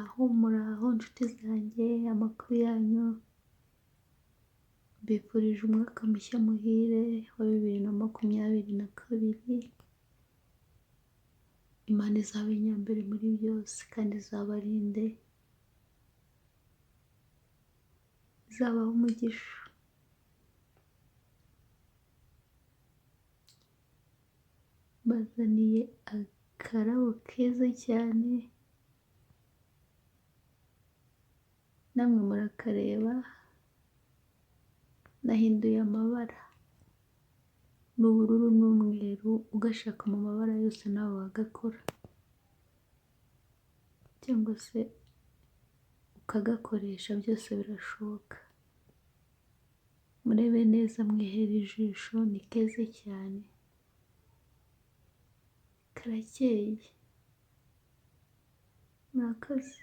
muraho nshuti zanjye, amakuru yanyu, mbifurije umwaka mushya muhire wa 2022, Imana izabe nyambere muri byose kandi izabarinde, izabaha umugisha. Bazaniye akarabo keza cyane, namwe murakareba, nahinduye amabara, ni ubururu n'umweru, ugashaka mu mabara yose nawe wagakora cyangwa se ukagakoresha, byose birashoboka. Murebe neza mwihere ijisho, ni keza cyane, karakeye, murakoze.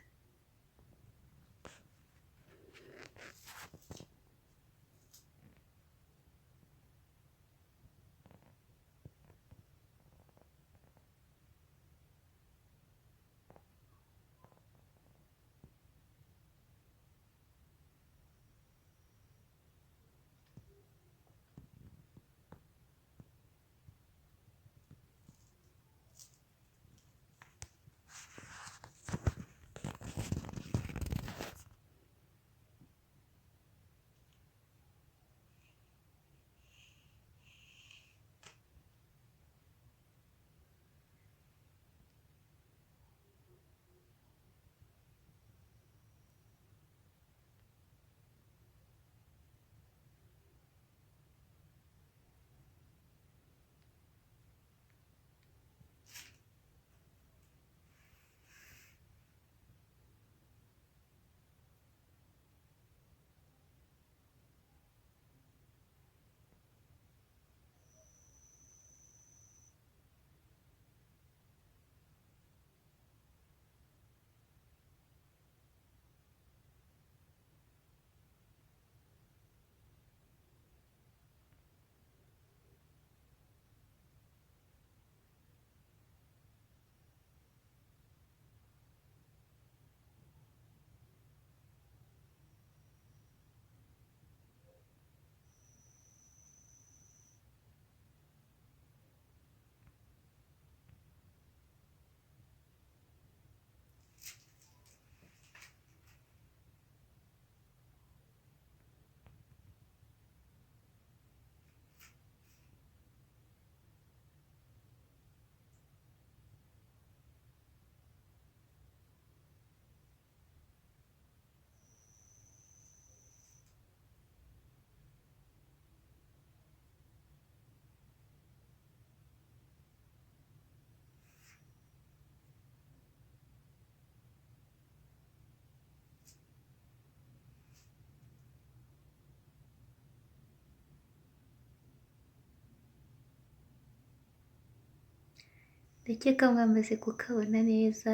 Ndakeka mwamaze kukabona neza,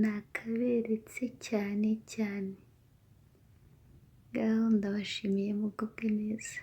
nakaberetse cyane cyane, ngaho ndabashimiye mugubwe neza.